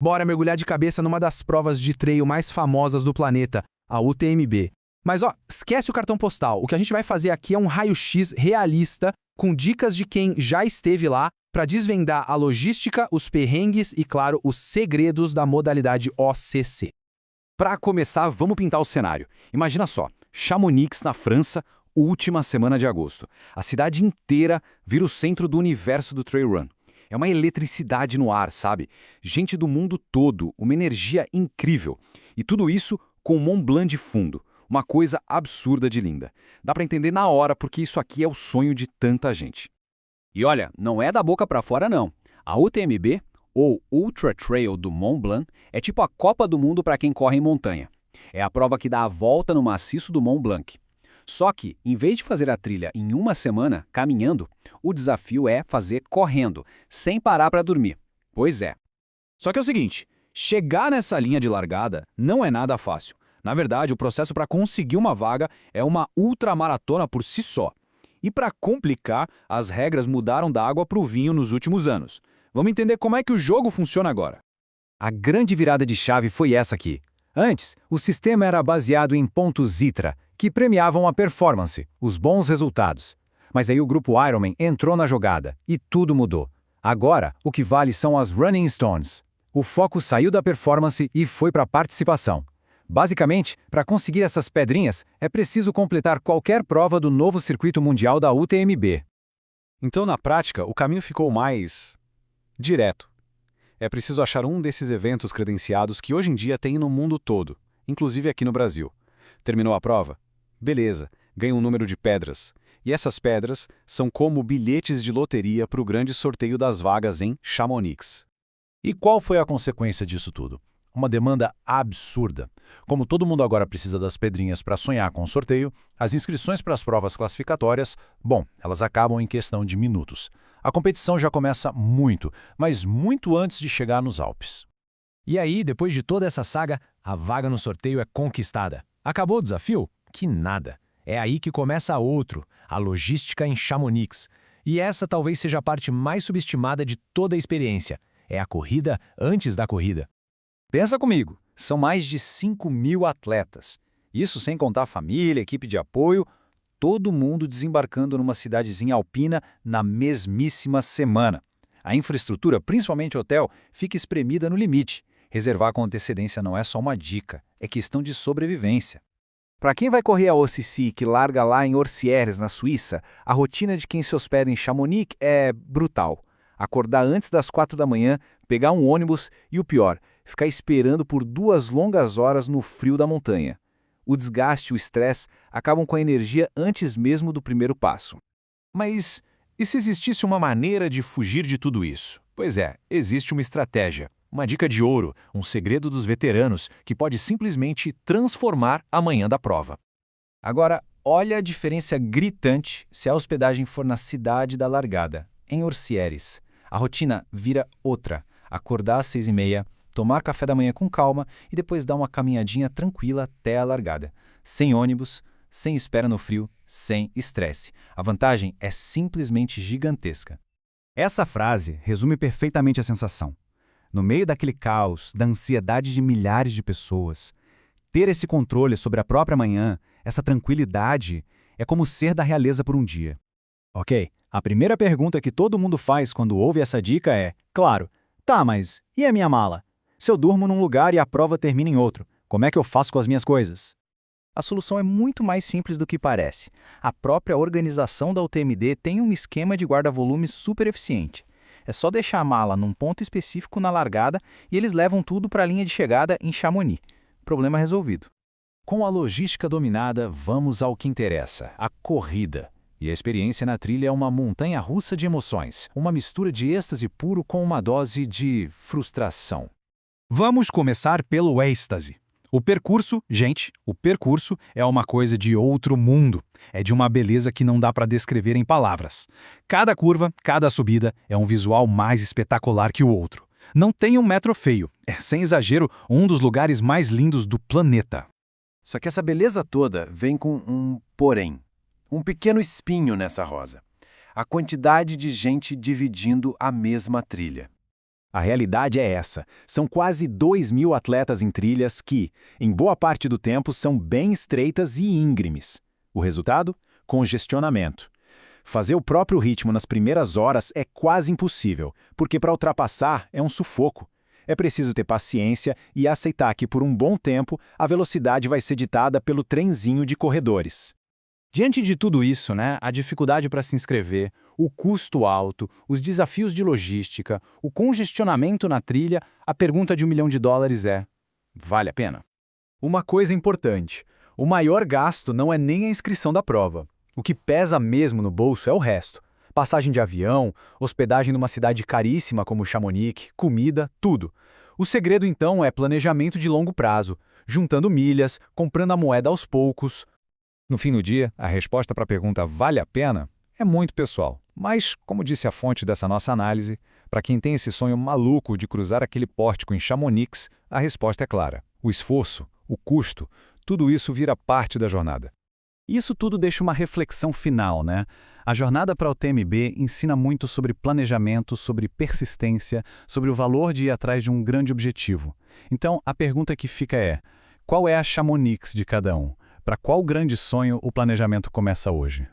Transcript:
Bora mergulhar de cabeça numa das provas de trail mais famosas do planeta, a UTMB. Mas esquece o cartão postal. O que a gente vai fazer aqui é um raio-x realista com dicas de quem já esteve lá para desvendar a logística, os perrengues e, claro, os segredos da modalidade OCC. Para começar, vamos pintar o cenário. Imagina só, Chamonix, na França, última semana de agosto. A cidade inteira vira o centro do universo do trail run. É uma eletricidade no ar, sabe? Gente do mundo todo, uma energia incrível. E tudo isso com o Mont Blanc de fundo. Uma coisa absurda de linda. Dá para entender na hora porque isso aqui é o sonho de tanta gente. E olha, não é da boca para fora não. A UTMB, ou Ultra Trail do Mont Blanc, é tipo a Copa do Mundo para quem corre em montanha. É a prova que dá a volta no maciço do Mont Blanc. Só que, em vez de fazer a trilha em uma semana, caminhando, o desafio é fazer correndo, sem parar para dormir. Pois é. Só que é o seguinte, chegar nessa linha de largada não é nada fácil. Na verdade, o processo para conseguir uma vaga é uma ultramaratona por si só. E para complicar, as regras mudaram da água para o vinho nos últimos anos. Vamos entender como é que o jogo funciona agora. A grande virada de chave foi essa aqui. Antes, o sistema era baseado em pontos ITRA, que premiavam a performance, os bons resultados. Mas aí o grupo Ironman entrou na jogada e tudo mudou. Agora, o que vale são as Running Stones. O foco saiu da performance e foi para a participação. Basicamente, para conseguir essas pedrinhas, é preciso completar qualquer prova do novo circuito mundial da UTMB. Então, na prática, o caminho ficou mais direto. É preciso achar um desses eventos credenciados que hoje em dia tem no mundo todo, inclusive aqui no Brasil. Terminou a prova? Beleza, ganha um número de pedras. E essas pedras são como bilhetes de loteria para o grande sorteio das vagas em Chamonix. E qual foi a consequência disso tudo? Uma demanda absurda. Como todo mundo agora precisa das pedrinhas para sonhar com o sorteio, as inscrições para as provas classificatórias, elas acabam em questão de minutos. A competição já começa muito, mas muito antes de chegar nos Alpes. E aí, depois de toda essa saga, a vaga no sorteio é conquistada. Acabou o desafio? Que nada. É aí que começa outro, a logística em Chamonix. E essa talvez seja a parte mais subestimada de toda a experiência. É a corrida antes da corrida. Pensa comigo, são mais de 5.000 atletas. Isso sem contar a família, equipe de apoio, todo mundo desembarcando numa cidadezinha alpina na mesmíssima semana. A infraestrutura, principalmente hotel, fica espremida no limite. Reservar com antecedência não é só uma dica, é questão de sobrevivência. Para quem vai correr a OCC, que larga lá em Orcières, na Suíça, a rotina de quem se hospeda em Chamonix é brutal. Acordar antes das 4 da manhã, pegar um ônibus e, o pior, ficar esperando por 2 longas horas no frio da montanha. O desgaste e o estresse acabam com a energia antes mesmo do primeiro passo. Mas e se existisse uma maneira de fugir de tudo isso? Pois é, existe uma estratégia, uma dica de ouro, um segredo dos veteranos que pode simplesmente transformar a manhã da prova. Agora, olha a diferença gritante se a hospedagem for na cidade da largada, em Orcières. A rotina vira outra. Acordar às 6h30, tomar café da manhã com calma e depois dar uma caminhadinha tranquila até a largada. Sem ônibus, sem espera no frio, sem estresse. A vantagem é simplesmente gigantesca. Essa frase resume perfeitamente a sensação. No meio daquele caos, da ansiedade de milhares de pessoas, ter esse controle sobre a própria manhã, essa tranquilidade, é como ser da realeza por um dia. Ok, a primeira pergunta que todo mundo faz quando ouve essa dica é, claro, tá, mas e a minha mala? Se eu durmo num lugar e a prova termina em outro, como é que eu faço com as minhas coisas? A solução é muito mais simples do que parece. A própria organização da UTMB tem um esquema de guarda-volume super eficiente. É só deixar a mala num ponto específico na largada e eles levam tudo para a linha de chegada em Chamonix. Problema resolvido. Com a logística dominada, vamos ao que interessa, a corrida. E a experiência na trilha é uma montanha-russa de emoções, uma mistura de êxtase puro com uma dose de frustração. Vamos começar pelo êxtase. O percurso é uma coisa de outro mundo. É de uma beleza que não dá para descrever em palavras. Cada curva, cada subida é um visual mais espetacular que o outro. Não tem um metro feio. É, sem exagero, um dos lugares mais lindos do planeta. Só que essa beleza toda vem com um porém. Um pequeno espinho nessa rosa. A quantidade de gente dividindo a mesma trilha. A realidade é essa. São quase 2.000 atletas em trilhas que, em boa parte do tempo, são bem estreitas e íngremes. O resultado? Congestionamento. Fazer o próprio ritmo nas primeiras horas é quase impossível, porque para ultrapassar é um sufoco. É preciso ter paciência e aceitar que por um bom tempo a velocidade vai ser ditada pelo trenzinho de corredores. Diante de tudo isso, a dificuldade para se inscrever, o custo alto, os desafios de logística, o congestionamento na trilha, a pergunta de $1 milhão é: vale a pena? Uma coisa importante: o maior gasto não é nem a inscrição da prova. O que pesa mesmo no bolso é o resto. Passagem de avião, hospedagem numa cidade caríssima como Chamonix, comida, tudo. O segredo, então, é planejamento de longo prazo, juntando milhas, comprando a moeda aos poucos. No fim do dia, a resposta para a pergunta vale a pena é muito pessoal. Mas, como disse a fonte dessa nossa análise, para quem tem esse sonho maluco de cruzar aquele pórtico em Chamonix, a resposta é clara. O esforço, o custo, tudo isso vira parte da jornada. Isso tudo deixa uma reflexão final, A jornada para o UTMB ensina muito sobre planejamento, sobre persistência, sobre o valor de ir atrás de um grande objetivo. Então, a pergunta que fica é: qual é a Chamonix de cada um? Para qual grande sonho o planejamento começa hoje?